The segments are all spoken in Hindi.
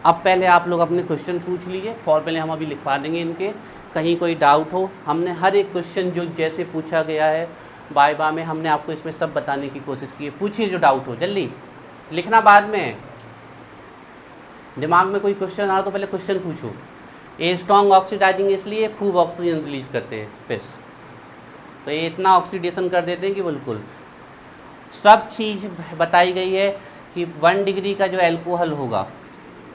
अब पहले आप लोग अपने क्वेश्चन पूछ लीजिए, फॉर्मूले हम अभी लिखवा देंगे इनके। कहीं कोई डाउट हो, हमने हर एक क्वेश्चन जो जैसे पूछा गया है वाइवा में, हमने आपको इसमें सब बताने की कोशिश की है। पूछिए जो डाउट हो, जल्दी लिखना बाद में। दिमाग में कोई क्वेश्चन आ तो पहले क्वेश्चन पूछो। ये स्ट्रॉन्ग ऑक्सीडाइजिंग इसलिए खूब ऑक्सीजन रिलीज करते हैं फिश, तो ये इतना ऑक्सीडेशन कर देते हैं कि बिल्कुल सब चीज़ बताई गई है कि 1 डिग्री का जो एल्कोहल होगा,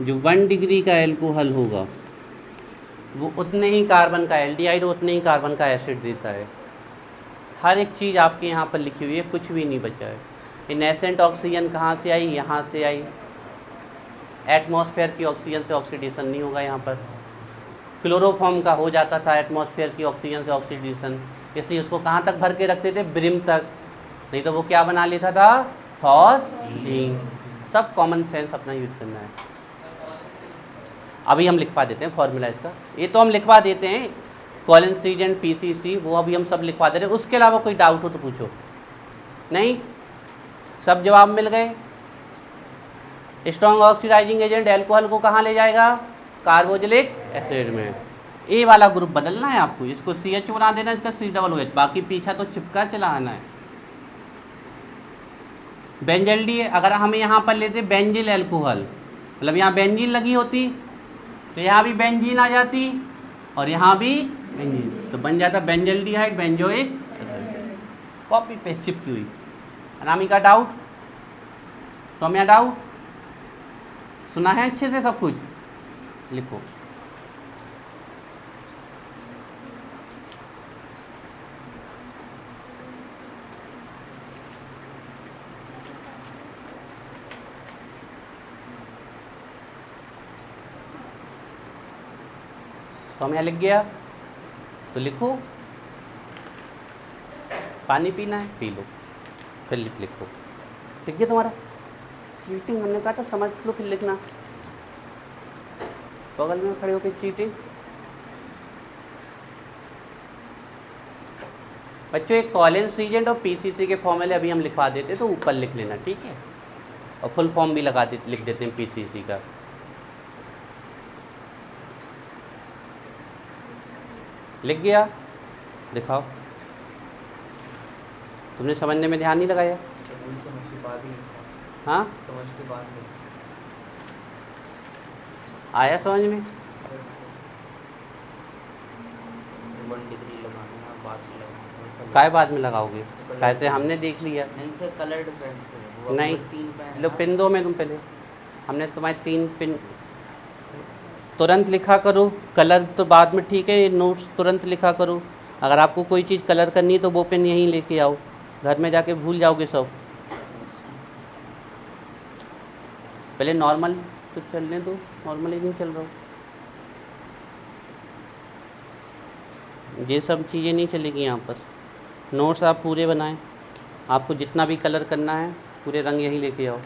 जो 1 डिग्री का एल्कोहल होगा वो उतने ही कार्बन का एल्डिहाइड, उतने ही कार्बन का एसिड देता है। हर एक चीज़ आपके यहाँ पर लिखी हुई है, कुछ भी नहीं बचा है। ये नेसेंट ऑक्सीजन कहाँ से आई? यहाँ से आई। एटमॉस्फेयर की ऑक्सीजन से ऑक्सीडेशन नहीं होगा यहाँ पर। क्लोरोफॉर्म का हो जाता था एटमॉस्फेयर की ऑक्सीजन से ऑक्सीडेशन, इसलिए उसको कहाँ तक भर के रखते थे? ब्रिम तक, नहीं तो वो क्या बना लेता था? फॉस्फीन। सब कॉमन सेंस अपना यूज करना है। अभी हम लिखवा देते हैं फॉर्मूला इसका, ये तो हम लिखवा देते हैं कोलेंस रीजेंट पीसीसी, वो अभी हम सब लिखवा दे रहे हैं। उसके अलावा कोई डाउट हो तो पूछो। नहीं, सब जवाब मिल गए। स्ट्रॉन्ग ऑक्सीडाइजिंग एजेंट एल्कोहल को कहाँ ले जाएगा? कार्बोक्सिलिक एसिड में। ए वाला ग्रुप बदलना है आपको, इसको CH बना देना, इसका COOH, बाकी पीछा तो चिपका चला आना है। बेंजल डी, अगर हम यहाँ पर लेते बेंजिल एल्कोहल, मतलब यहाँ बेंजीन लगी होती तो यहाँ भी बेंजीन आ जाती और यहाँ भी बेंजीन, तो बन जाता benzaldehyde benzoic acid. Copy paste चिपकी हुई। अनामिका डाउट? सौम्या डाउट? सुना है अच्छे से सब कुछ? लिखो। सौम्या लिख गया तो लिखो। पानी पीना है पी लो, फिर लिखो। लिख गया तुम्हारा? चीटिंग हमने कहा था, समझ लो फिर लिखना। बगल में खड़े होकर चीटिंग। बच्चों एक कोलेंस रीजेंट और पीसीसी के फॉर्मूले अभी हम लिखवा देते तो ऊपर लिख लेना, ठीक है? और फुल फॉर्म भी लिख देते हैं पीसीसी का। लिख गया? दिखाओ। तुमने समझने में ध्यान नहीं लगाया? हाँ, आया समझ में? 1 डिग्री लगाना है, बाद में लगाना। काय बाद में लगाओगे? कैसे? हमने देख लिया। नहीं सर, कलर्ड पेन से नहीं, 3 पेन लो पिन दो में तुम पहले। हमने तुम्हारे 3 पिन तुरंत लिखा करो, कलर तो बाद में, ठीक है? नोट्स तुरंत लिखा करो। अगर आपको कोई चीज़ कलर करनी है तो वो पेन यहीं लेके आओ, घर में जाके भूल जाओगे सब। पहले नॉर्मल तो चलने दो, नॉर्मल ही नहीं चल रहा। ये सब चीज़ें नहीं चलेगी यहाँ पर। नोट्स आप पूरे बनाएं, आपको जितना भी कलर करना है पूरे रंग यहीं लेके आओ।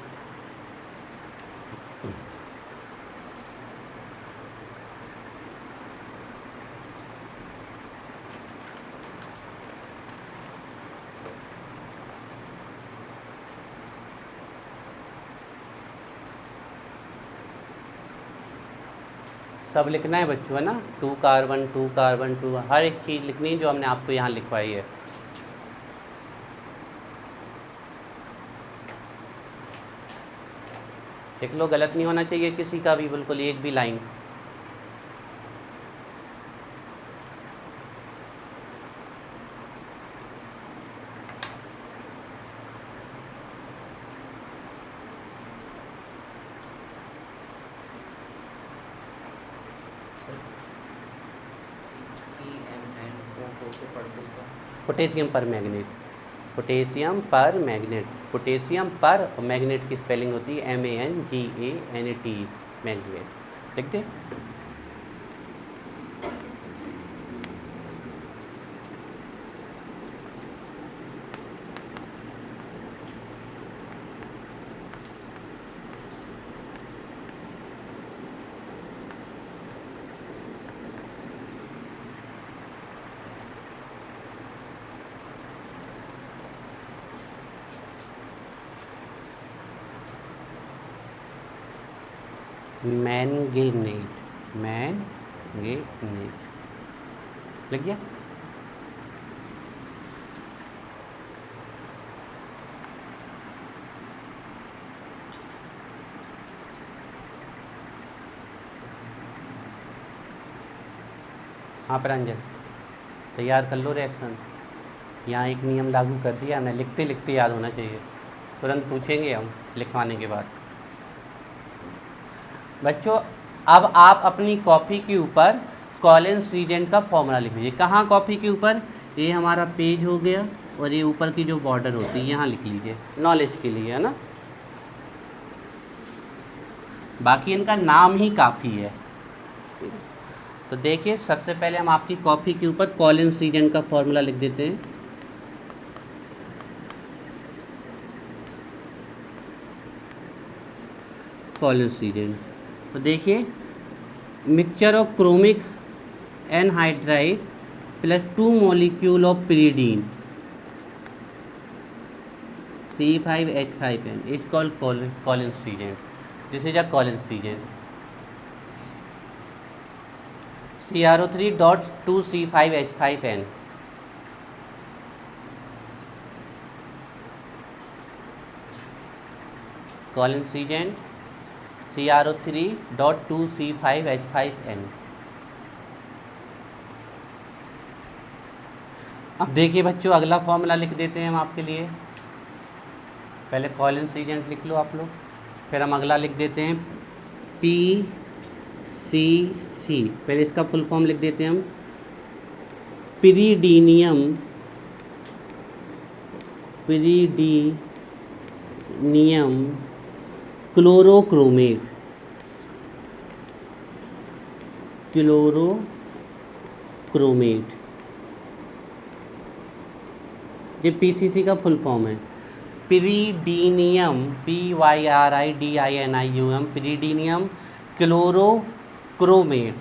सब लिखना है बच्चों, है ना? 2 कार्बन 2 कार्बन 2, हर एक चीज़ लिखनी है जो हमने आपको यहाँ लिखवाई है। लिख लो, गलत नहीं होना चाहिए किसी का भी, बिल्कुल एक भी लाइन। पोटेशियम पर मैग्नेट, पोटेशियम पर मैग्नेट, पोटेशियम पर, और मैग्नेट की स्पेलिंग होती है MANGANET, मैग्नेट। लिख दे। मैंगेनेट, लग गया। हाँ प्रांजल, तैयार कर लो रिएक्शन। यहाँ एक नियम लागू कर दिया ना, लिखते लिखते याद होना चाहिए, तुरंत पूछेंगे हम लिखवाने के बाद। बच्चों अब आप अपनी कॉपी के ऊपर कॉलिन्स रीजेंट का फॉर्मूला लिख लीजिए। कहाँ कॉपी के ऊपर? ये हमारा पेज हो गया और ये ऊपर की जो बॉर्डर होती है यहाँ लिख लीजिए, नॉलेज के लिए, है ना। बाकी इनका नाम ही काफ़ी है। तो देखिए सबसे पहले हम आपकी कॉपी के ऊपर कॉलिन्स रीजेंट का फॉर्मूला लिख देते हैं। कॉलिन्स रीजेंट, तो देखिए mixture of chromic anhydride plus 2 molecule of pyridine C5H5n is called Collins reagent. This is a Collins reagent. CrO3.2C5H5n. Collins reagent CrO3.2C5H5n. अब देखिए बच्चों अगला फॉर्मूला लिख देते हैं हम आपके लिए। पहले कॉलिन्स रीजेंट लिख लो आप लोग, फिर हम अगला लिख देते हैं PCC। पहले इसका फुल फॉर्म लिख देते हैं हम, पिरीडीनियम क्लोरोक्रोमेट। ये पीसीसी का फुल फॉर्म है, पिरीडीनियम, PYRIDINIUM, पिरीडीनियम क्लोरोक्रोमेट।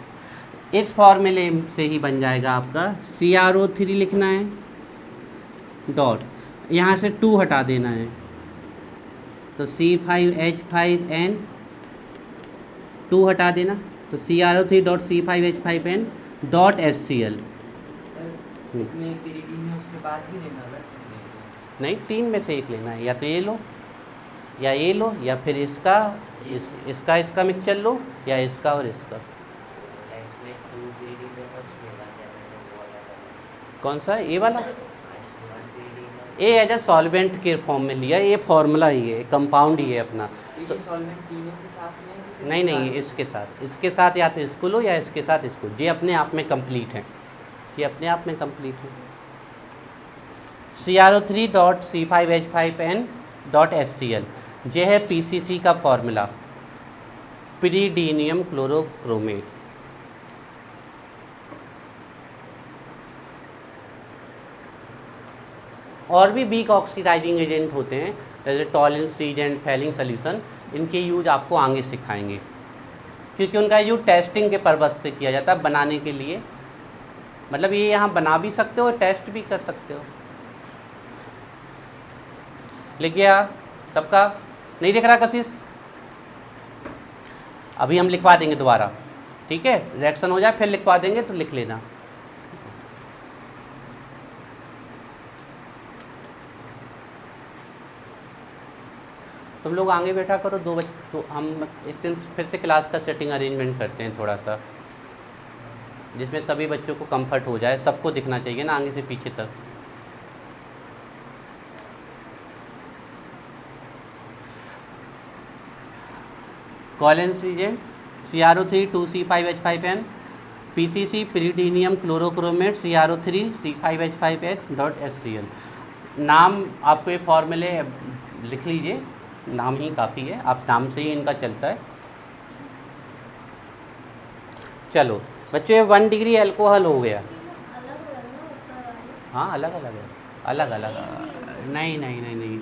इस फॉर्मूले से ही बन जाएगा आपका CrO3 लिखना है डॉट, यहाँ से 2 हटा देना है, तो C5H5n 2 हटा देना, तो CrO3.C5H5n डॉट HCl। इसमें pyridine है उसके बाद ही लेना है? नहीं, 3 में से एक लेना है, या तो ये लो या ये लो, या फिर इसका इसका मिक्सचर लो, या इसका और इसका। इसमें 2 pyridine है उसमें लगा कौन सा? ये वाला। ये एज ए सॉल्वेंट के फॉर्म में लिया, ये फार्मूला ही है, कंपाउंड ही है अपना। तो ये सॉल्वेंट तीनों के साथ में? नहीं, इसके साथ या तो इसको लो या इसके साथ इसको, ये अपने आप में कंप्लीट है, ये अपने आप में कंप्लीट है। CrO3.C5H5n डॉट HCl, ये है PCC का फॉर्मूला, पिरीडीनियम क्लोरोक्रोमेट। और भी वीक ऑक्सीडाइजिंग एजेंट होते हैं जैसे टॉलिन्स रीजेंट, फैलिंग सॉल्यूशन, इनके यूज आपको आगे सिखाएंगे, क्योंकि उनका यूज टेस्टिंग के पर्पज़ से किया जाता है, बनाने के लिए। मतलब ये यहाँ बना भी सकते हो, टेस्ट भी कर सकते हो। लिख गया सबका? नहीं दिख रहा कशिश? अभी हम लिखवा देंगे दोबारा, ठीक है, रिएक्शन हो जाए फिर लिखवा देंगे, तो लिख लेना। तुम लोग आगे बैठा करो, 2 बजे तो हम एक दिन फिर से क्लास का सेटिंग अरेंजमेंट करते हैं थोड़ा सा, जिसमें सभी बच्चों को कंफर्ट हो जाए, सबको दिखना चाहिए ना आगे से पीछे तक। Collins reagent CrO3.2C5H5n, PCC pyridinium chlorochromate CrO3C5H5n dot HCl। नाम आपको ये फॉर्मूले लिख लीजिए, नाम ही काफ़ी है, आप नाम से ही इनका चलता है। चलो बच्चों, ये 1 डिग्री अल्कोहल हो गया। हाँ अलग अलग है, अलग अलग। नहीं,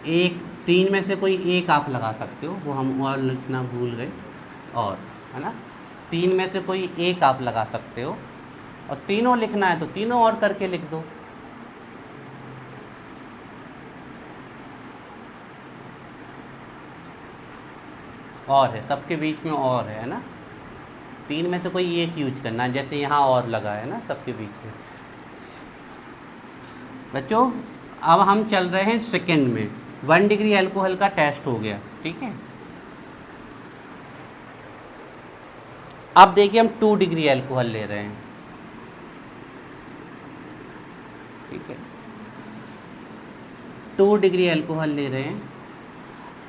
एक 3 में से कोई एक आप लगा सकते हो, वो हम और लिखना भूल गए, और है ना, 3 में से कोई एक आप लगा सकते हो, और तीनों लिखना है तो तीनों और करके लिख दो। और है, सबके बीच में और है ना, 3 में से कोई एक यूज करना है, जैसे यहाँ और लगा है ना सबके बीच में। बच्चों अब हम चल रहे हैं सेकंड में, 1 डिग्री अल्कोहल का टेस्ट हो गया, ठीक है। अब देखिए हम 2 डिग्री अल्कोहल ले रहे हैं, ठीक है, 2 डिग्री अल्कोहल ले रहे हैं।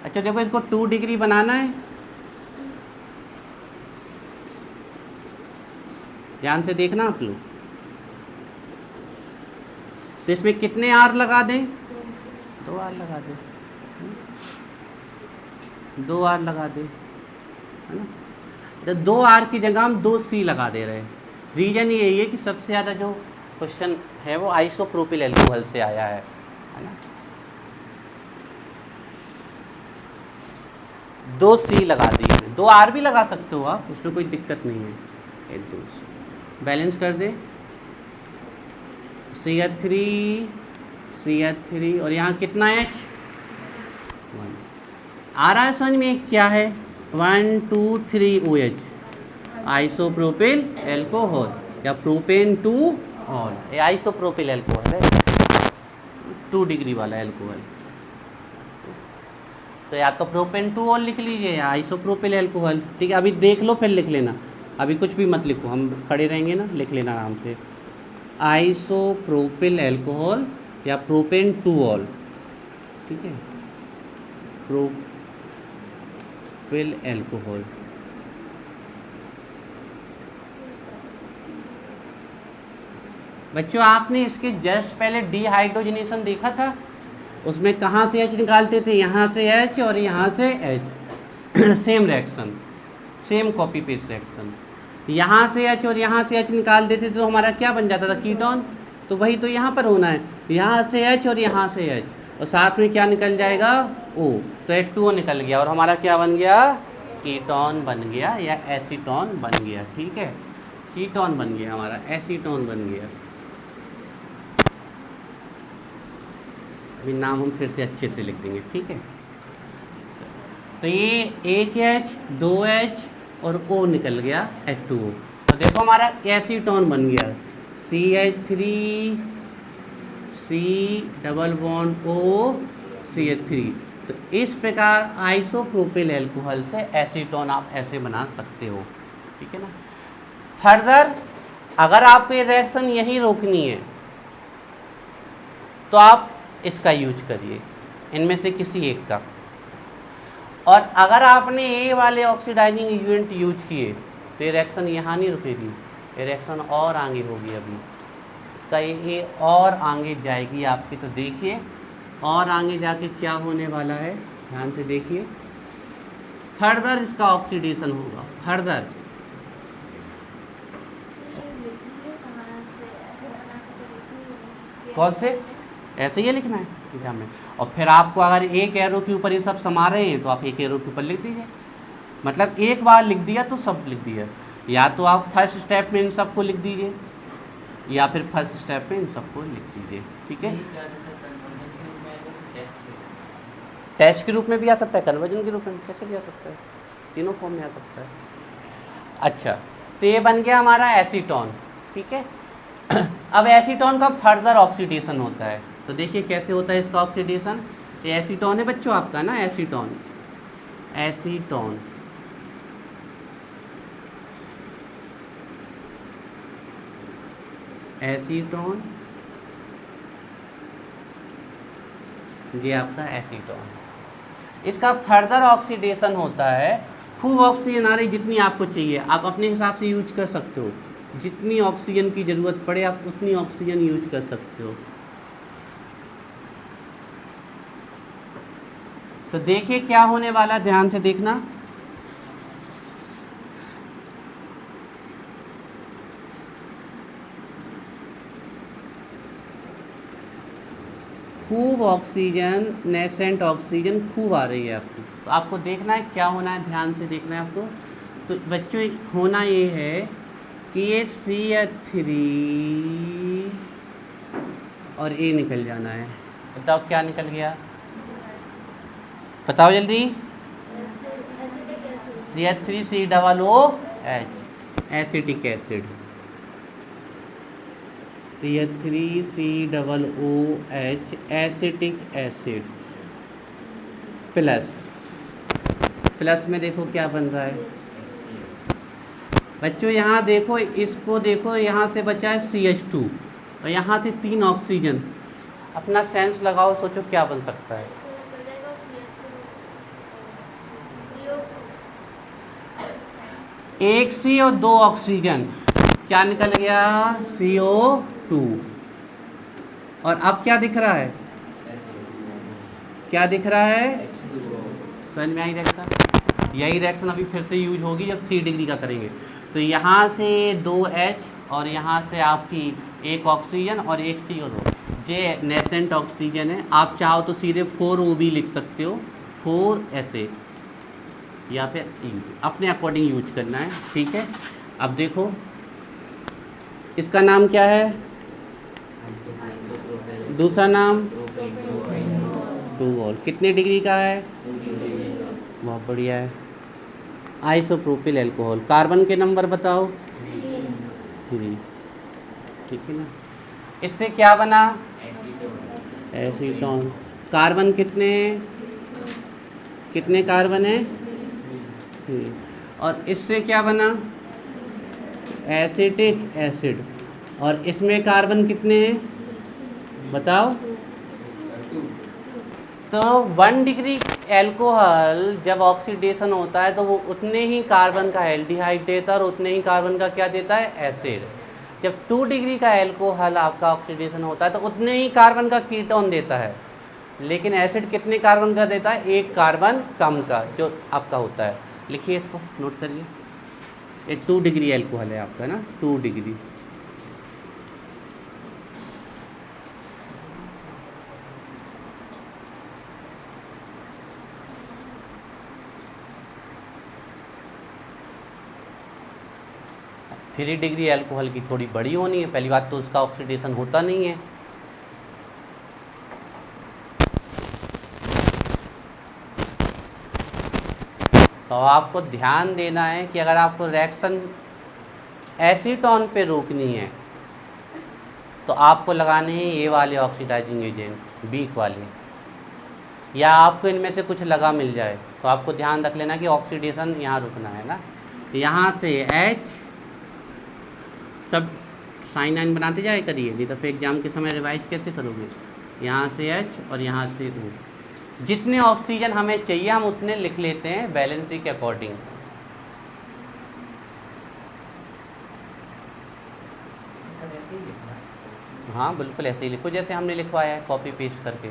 अच्छा देखो इसको 2 डिग्री बनाना है, ध्यान से देखना आप लोग। तो इसमें कितने आर लगा दें? 2 आर लगा दें, 2 आर लगा दें, है ना। तो 2 आर की जगह हम 2 सी लगा दे रहे हैं। रीजन यही है कि सबसे ज़्यादा जो क्वेश्चन है वो आइसोप्रोपिल अल्कोहल से आया है ना। 2 सी लगा दिए, 2 आर भी लगा सकते हो आप, उसमें कोई दिक्कत नहीं है। 1 2 बैलेंस कर दे, CH3 और यहाँ कितना है? 1 आ रहा है समझ में क्या है? 1 2 3 OH आइसोप्रोपिल एल्कोहल या प्रोपेन टू ऑल, ये आइसोप्रोपिल एल्कोहल है, 2 डिग्री वाला एल्कोहल। तो या तो प्रोपेन टू ऑल लिख लीजिए या आइसोप्रोपिल एल्कोहल, ठीक है। अभी देख लो फिर लिख लेना, अभी कुछ भी मत लिखो, हम खड़े रहेंगे ना, लिख लेना आराम से, आइसोप्रोपिल एल्कोहल या प्रोपेन टू ऑल, ठीक है, प्रोपिल एल्कोहल। बच्चों आपने इसके जस्ट पहले डिहाइड्रोजनेशन देखा था, उसमें कहाँ से H निकालते थे? यहाँ से H और यहाँ से H same reaction, same copy paste reaction. यहाँ से H और यहाँ से H निकाल देते तो हमारा क्या बन जाता था? कीटोन। तो वही तो यहाँ पर होना है, यहाँ से H और यहाँ से H और साथ में क्या निकल जाएगा? O। तो H2O निकल गया और हमारा क्या बन गया? कीटोन बन गया या एसीटोन बन गया, ठीक है। कीटोन बन गया हमारा, एसीटोन बन गया। अभी नाम हम फिर से अच्छे से लिख देंगे, ठीक है। तो ये 1H 2H और O निकल गया H2O। तो देखो हमारा एसीटोन बन गया, CH3 C double bond O CH3। तो इस प्रकार आइसोप्रोपिल एल्कोहल से एसीटोन आप ऐसे बना सकते हो, ठीक है ना। फर्दर अगर आपको ये रिएक्शन यहीं रोकनी है तो आप इसका यूज करिए, इनमें से किसी एक का। और अगर आपने ए वाले ऑक्सीडाइजिंग एजेंट यूज किए तो ये रिएक्शन यहाँ नहीं रुकेगी, ये रिएक्शन और आगे होगी, अभी इसका ये और आगे जाएगी आपकी। तो देखिए और आगे जाके क्या होने वाला है, ध्यान से देखिए। फर्दर इसका ऑक्सीडेशन होगा, फर्दर कौन से? ऐसे ही लिखना है एग्जाम में। और फिर आपको अगर एक एरो के ऊपर ये सब समा रहे हैं तो आप एक एरो के ऊपर लिख दीजिए, मतलब एक बार लिख दिया तो सब लिख दिया। या तो आप फर्स्ट स्टेप में इन सबको लिख दीजिए या फिर फर्स्ट स्टेप में इन सबको लिख दीजिए, ठीक है। टेस्ट के रूप में भी आ सकता है, कन्वर्जन के रूप में कैसे भी आ सकता है, तीनों फॉर्म में आ सकता है। अच्छा तो ये बन गया हमारा एसीटोन, ठीक है। अब एसीटोन का फर्दर ऑक्सीडेशन होता है, तो देखिए कैसे होता है इसका ऑक्सीडेशन। ये एसीटोन है बच्चों आपका ना, एसीटोन, एसीटोन एसीटोन ये आपका एसीटोन। इसका फर्दर ऑक्सीडेशन होता है, खूब ऑक्सीजन आ रही जितनी आपको चाहिए आप अपने हिसाब से यूज कर सकते हो, जितनी ऑक्सीजन की ज़रूरत पड़े आप उतनी ऑक्सीजन यूज कर सकते हो। तो देखिए क्या होने वाला, ध्यान से देखना। खूब ऑक्सीजन, नेसेंट ऑक्सीजन खूब आ रही है आपको, तो आपको देखना है क्या होना है, ध्यान से देखना है आपको। तो बच्चों होना ये है कि ये CH3 और A निकल जाना है। बताओ क्या निकल गया, बताओ जल्दी। CH3COOH acetic acid, CH3COOH acetic acid plus, plus में देखो क्या बन रहा है बच्चों, यहाँ देखो, इसको देखो, यहाँ से बचा है CH2 और यहाँ से 3 ऑक्सीजन। अपना सेंस लगाओ, सोचो क्या बन सकता है। एक सी और 2 ऑक्सीजन, क्या निकल गया? CO2। और अब क्या दिख रहा है? क्या दिख रहा है? समझ में आई रिएक्शन? यही रिएक्शन अभी फिर से यूज होगी जब 3 डिग्री का करेंगे। तो यहाँ से 2H और यहाँ से आपकी 1 ऑक्सीजन और 1 CO2, ये नेसेंट ऑक्सीजन है। आप चाहो तो सीधे 4O लिख सकते हो, 4SA, या फिर अपने अकॉर्डिंग यूज करना है, ठीक है। अब देखो इसका नाम क्या है, दूसरा नाम 2 कितने डिग्री का है? बहुत बढ़िया है। आइसोप्रोपिल अल्कोहल, कार्बन के नंबर बताओ? 3, ठीक है ना। इससे क्या बना? एसीटोन। कार्बन कितने, कितने कार्बन है? 3। और इससे क्या बना? Acetic acid. और इसमें कार्बन कितने हैं बताओ? तो 1 डिग्री एल्कोहल जब ऑक्सीडेशन होता है तो वो उतने ही कार्बन का एल्डिहाइड देता है और उतने ही कार्बन का क्या देता है? एसिड। जब 2 डिग्री का एल्कोहल आपका ऑक्सीडेशन होता है तो उतने ही कार्बन का कीटोन देता है, लेकिन एसिड कितने कार्बन का देता है? 1 कार्बन कम का, जो आपका होता है। लिखिए इसको, नोट करिए। ये 2 डिग्री एल्कोहल है आपका ना, 2 डिग्री। थ्री डिग्री एल्कोहल की थोड़ी बड़ी होनी है, पहली बात तो उसका ऑक्सीडेशन होता नहीं है। तो आपको ध्यान देना है कि अगर आपको रिएक्शन एसीटोन पे रोकनी है तो आपको लगाने हैं ये वाले ऑक्सीडाइजिंग एजेंट, वीक वाले, या आपको इनमें से कुछ लगा मिल जाए तो आपको ध्यान रख लेना कि ऑक्सीडेशन यहाँ रुकना है ना। यहाँ से H, सब साइन आइन बनाते जाए करिए, नहीं तो फिर एग्जाम के समय रिवाइज कैसे करोगे। यहाँ से H और यहाँ से O, जितने ऑक्सीजन हमें चाहिए हम उतने लिख लेते हैं वैलेंसी के अकॉर्डिंग। हाँ बिल्कुल ऐसे ही लिखो जैसे हमने लिखवाया है, कॉपी पेस्ट करके।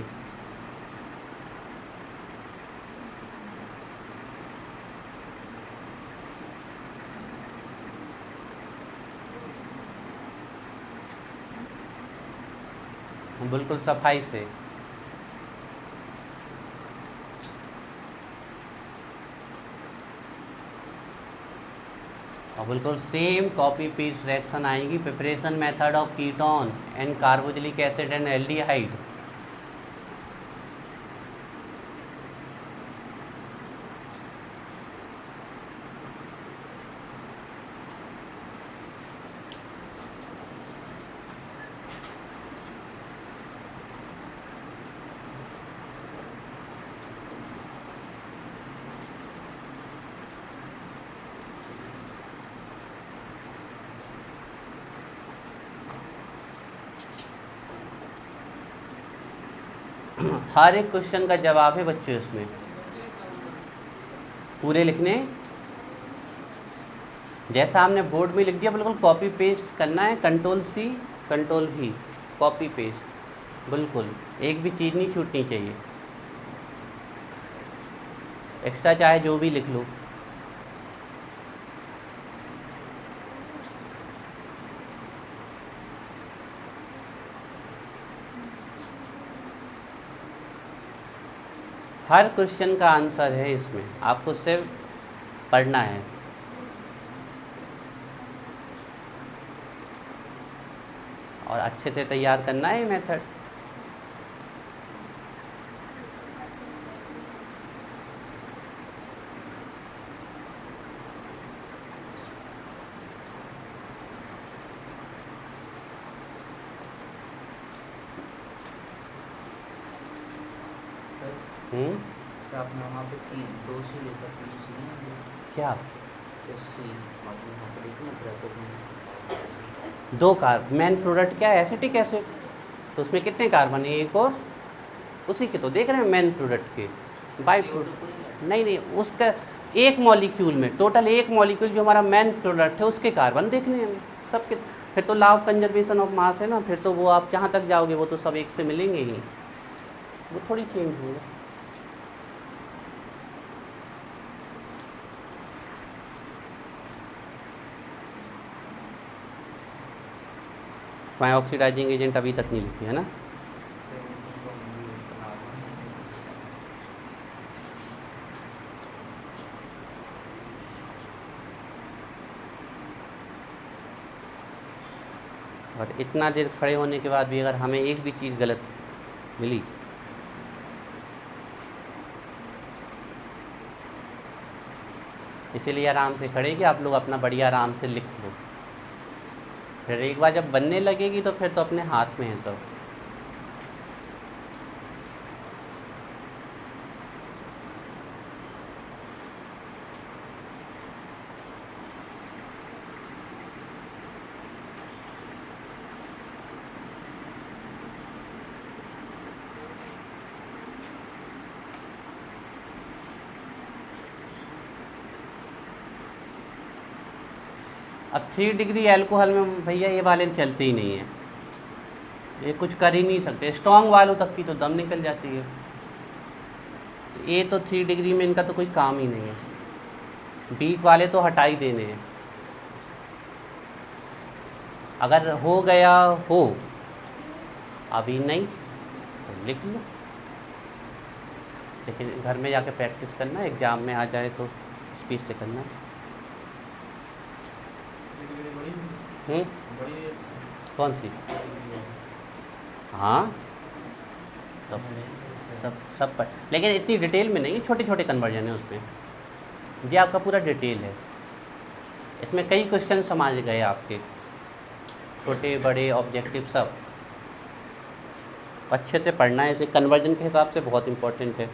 बिल्कुल सफाई से। और बिल्कुल सेम कॉपी पेस्ट रिएक्शन आएगी। Preparation method of ketone and carboxylic acid and aldehyde. हर एक क्वेश्चन का जवाब है बच्चों इसमें, पूरे लिखने जैसा हमने बोर्ड में लिख दिया बिल्कुल कॉपी पेस्ट करना है। कंट्रोल-C कंट्रोल-V, कॉपी पेस्ट, बिल्कुल एक भी चीज़ नहीं छूटनी चाहिए। एक्स्ट्रा चाहे जो भी लिख लो। हर क्वेश्चन का आंसर है इसमें, आपको सिर्फ पढ़ना है। और अच्छे से तैयार करना है ये मेथड। क्या आपने वहाँ पे 2 से लेकर 3 सी नहीं है? क्या सी आपने वहाँ पे देखी ना ब्रैकेट में? 2 मेन प्रोडक्ट क्या है, एसिटिक एसिड, तो उसमें कितने कार्बन है, एक और उसी के तो देख रहे हैं मेन प्रोडक्ट के बाई प्रोडक्ट। नहीं, उसका एक मॉलिक्यूल में टोटल एक मॉलिक्यूल जो हमारा मेन प्रोडक्ट है उसके कार्बन देखने हैं हमें सबके। फिर तो law of conservation of mass है ना, फिर तो वो आप जहाँ तक जाओगे वो तो सब एक से मिलेंगे ही, वो थोड़ी चेंज होगा। मैं ऑक्सीडाइजिंग एजेंट अभी तक नहीं लिखी है ना। और इतना देर खड़े होने के बाद भी अगर हमें एक भी चीज़ गलत मिली इसीलिए आराम से खड़े कि आप लोग अपना बढ़िया आराम से लिख लो, फिर एक बार जब बनने लगेगी तो फिर तो अपने हाथ में है सब। अब 3 डिग्री एल्कोहल में भैया ये वाले चलते ही नहीं है, ये कुछ कर ही नहीं सकते, स्ट्रॉन्ग वालों तक की तो दम निकल जाती है, तो ये तो 3 डिग्री में इनका तो कोई काम ही नहीं है, वीक वाले तो हटा ही देने हैं। अगर हो गया हो, अभी नहीं तो लिख लो, लेकिन घर में जाके प्रैक्टिस करना, एग्ज़ाम में आ जाए तो स्पीच से करना। कौन सी? हाँ सब पर, लेकिन इतनी डिटेल में नहीं, छोटे छोटे कन्वर्जन है उसमें, ये आपका पूरा डिटेल है, इसमें कई क्वेश्चन समझ गए आपके, छोटे बड़े ऑब्जेक्टिव सब अच्छे से पढ़ना है, इसे कन्वर्जन के हिसाब से बहुत इम्पोर्टेंट है।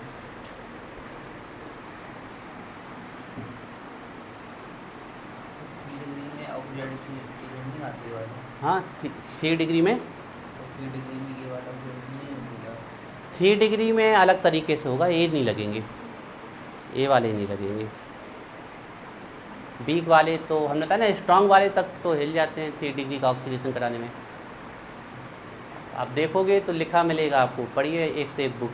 हाँ 3 डिग्री में, 3 डिग्री में अलग तरीके से होगा, ये नहीं लगेंगे, ये वाले नहीं लगेंगे, वीक वाले तो हमने कहा ना, स्ट्रॉन्ग वाले तक तो हिल जाते हैं 3 डिग्री का ऑक्सीडेशन कराने में। आप देखोगे तो लिखा मिलेगा आपको, पढ़िए एक से एक book,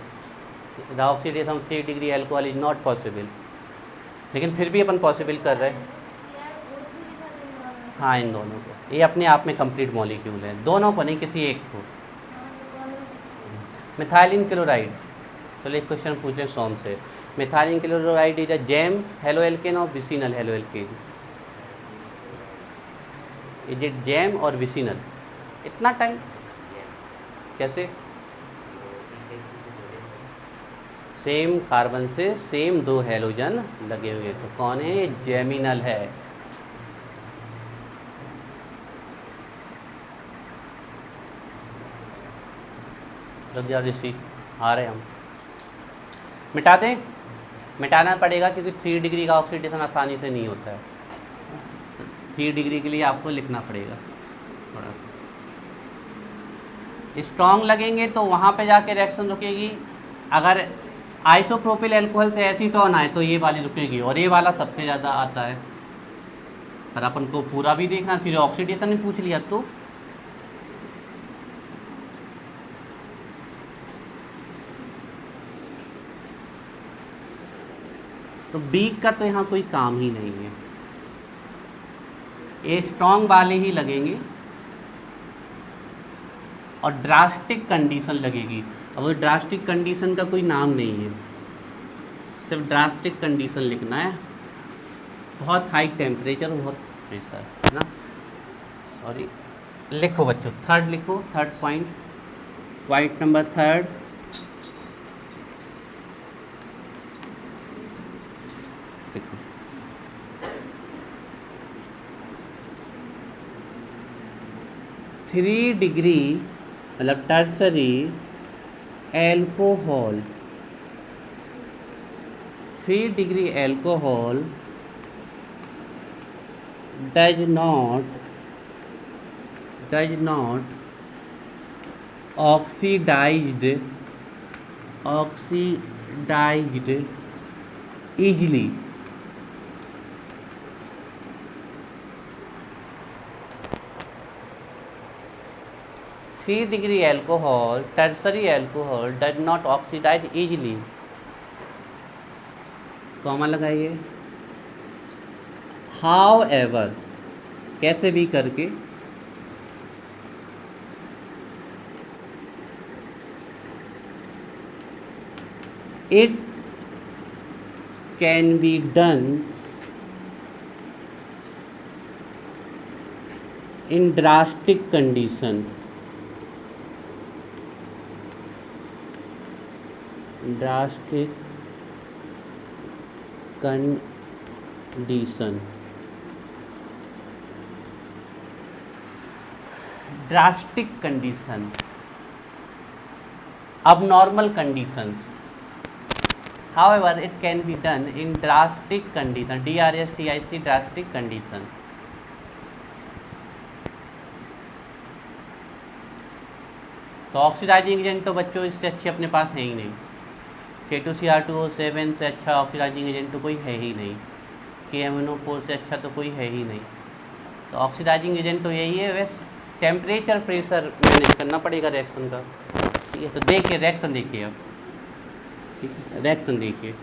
the oxidation 3 degree alcohol is not possible, लेकिन फिर भी अपन पॉसिबल कर रहे हैं। हाँ इन दोनों को, ये अपने आप में कंप्लीट मॉलिक्यूल है, दोनों को नहीं, किसी एक को। मिथाइलिन क्लोराइड, चलो एक क्वेश्चन पूछ लें सोम से, methylene chloride is a gem halo alkane और vicinal halo alkane, is it gem और विसिनल? इतना टाइम कैसे? सेम कार्बन से सेम 2 हैलोजन लगे हुए, तो कौन है? जैमिनल है। लग जाओ ऋषि, आ रहे हम, मिटा दें, मिटाना पड़ेगा क्योंकि 3 डिग्री का ऑक्सीडेशन आसानी से नहीं होता है, 3 डिग्री के लिए आपको लिखना पड़ेगा थोड़ा। स्ट्रॉन्ग लगेंगे तो वहाँ पे जाके रिएक्शन रुकेगी, अगर आइसोप्रोपिल अल्कोहल से एसीटोन आए तो ये वाली रुकेगी, और ये वाला सबसे ज़्यादा आता है, पर अपन को पूरा भी देखना, सीधे ऑक्सीडेशन में पूछ लिया तो बीक का तो यहाँ कोई काम ही नहीं है, ये स्ट्रॉन्ग वाले ही लगेंगे और ड्रास्टिक कंडीशन लगेगी। अब वो ड्रास्टिक कंडीशन का कोई नाम नहीं है, सिर्फ ड्रास्टिक कंडीशन लिखना है, बहुत हाई टेम्परेचर, बहुत प्रेशर है ना। सॉरी, लिखो बच्चों, थर्ड लिखो, थर्ड पॉइंट नंबर 3 लिखो। थ्री डिग्री मतलब tertiary alcohol 3 degree alcohol does not oxidized easily. (3 degree alcohol, tertiary alcohol, does not oxidize easily. Comma लगाइए. However, कैसे भी करके it can be done in drastic condition. Drastic condition, abnormal conditions. However, it can be done in drastic condition. DRSTIC, drastic condition. तो ऑक्सीडाइजिंग एजेंट तो बच्चों इससे अच्छे अपने पास है ही नहीं. K2Cr2O7 से अच्छा ऑक्सीडाइजिंग एजेंट तो कोई है ही नहीं. KMnO4 से अच्छा तो कोई है ही नहीं. तो ऑक्सीडाइजिंग एजेंट तो यही है. वैसे टेम्परेचर प्रेशर मैनेज करना पड़ेगा रिएक्शन का. ठीक है, तो देखिए रिएक्शन देखिए अब. ठीक है, रिएक्शन देखिए.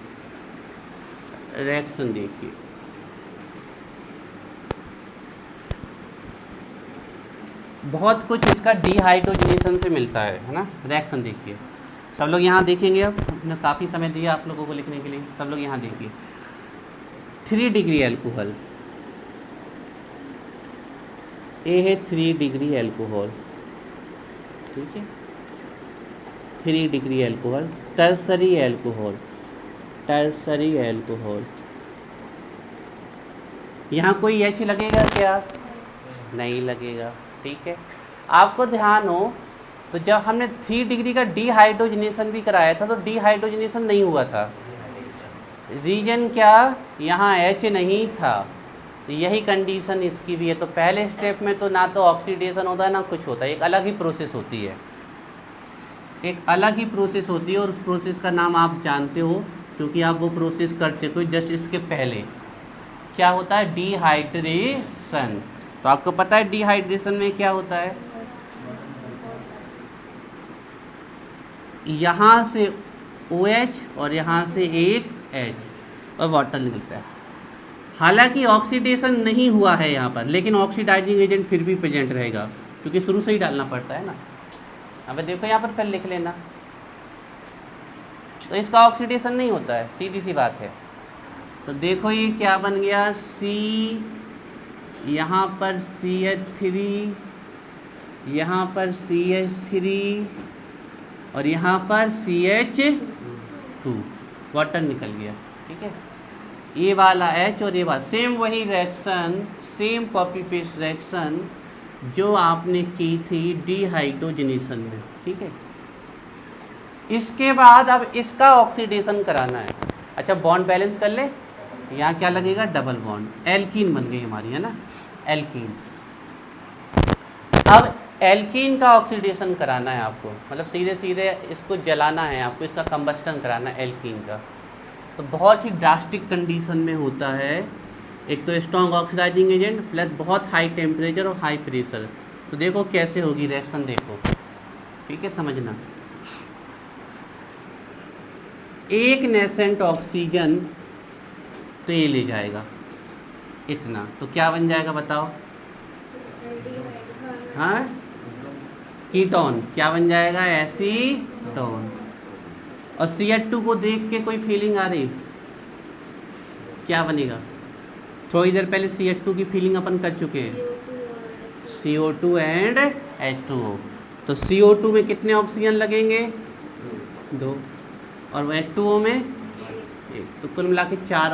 बहुत कुछ इसका डिहाइड्रोजनेशन से मिलता है ना. रिएक्शन देखिए. सब लोग यहाँ देखेंगे. अब हमने काफ़ी समय दिया आप लोगों को लिखने के लिए. सब लोग यहाँ देखिए. 3 डिग्री एल्कोहल, ये है 3 डिग्री एल्कोहल. ठीक है, 3 डिग्री एल्कोहल. Tertiary alcohol. यहाँ कोई एच लगेगा क्या? नहीं लगेगा. ठीक है, आपको ध्यान हो तो जब हमने 3 डिग्री का डिहाइड्रोजनेशन भी कराया था तो डिहाइड्रोजनेशन नहीं हुआ था. रीजन क्या? यहाँ एच नहीं था. तो यही कंडीशन इसकी भी है. तो पहले स्टेप में तो ना तो ऑक्सीडेशन होता है ना कुछ होता है. एक अलग ही प्रोसेस होती है. और उस प्रोसेस का नाम आप जानते हो क्योंकि आप वो प्रोसेस कर चुके हो. जस्ट इसके पहले क्या होता है? डिहाइड्रेशन. तो आपको पता है डिहाइड्रेशन में क्या होता है? यहाँ से OH और यहाँ से एक H और वाटर निकलता है. हालांकि ऑक्सीडेशन नहीं हुआ है यहाँ पर, लेकिन ऑक्सीडाइजिंग एजेंट फिर भी प्रेजेंट रहेगा क्योंकि शुरू से ही डालना पड़ता है ना. अब देखो यहाँ पर फिर लिख लेना. तो इसका ऑक्सीडेशन नहीं होता है, सीधी सी बात है. तो देखो ये क्या बन गया? C, यहाँ पर CH3, यहाँ पर CH3 और यहाँ पर CH2. वाटर निकल गया. ठीक है, ये वाला H और ये वाला सेम वही reaction, same copy paste reaction जो आपने की थी डिहाइड्रोजनेशन में. ठीक है, इसके बाद अब इसका ऑक्सीडेशन कराना है. अच्छा, बॉन्ड बैलेंस कर ले. यहाँ क्या लगेगा? Double bond. एल्कीन बन गई हमारी, है ना, एल्कीन. अब एल्कीन का ऑक्सीडेशन कराना है आपको, मतलब सीधे सीधे इसको जलाना है आपको, इसका कंबस्टन कराना है एल्कीन का. तो बहुत ही ड्रास्टिक कंडीशन में होता है. एक तो स्ट्रॉन्ग ऑक्सीडाइजिंग एजेंट प्लस बहुत हाई टेम्परेचर और हाई प्रेशर. तो देखो कैसे होगी रिएक्शन, देखो. ठीक है, समझना. एक नेसेंट ऑक्सीजन तो ये ले जाएगा इतना, तो क्या बन जाएगा बताओ? हाँ, कीटोन. क्या बन जाएगा? एसीटोन. और CH2 को देख के कोई फीलिंग आ रही? क्या बनेगा? थोड़ी देर पहले CH2 की फीलिंग अपन कर चुके हैं. CO2 and H2O. तो CO2 में कितने ऑक्सीजन लगेंगे? 2. और H2O में 1. तो कुल मिला के 4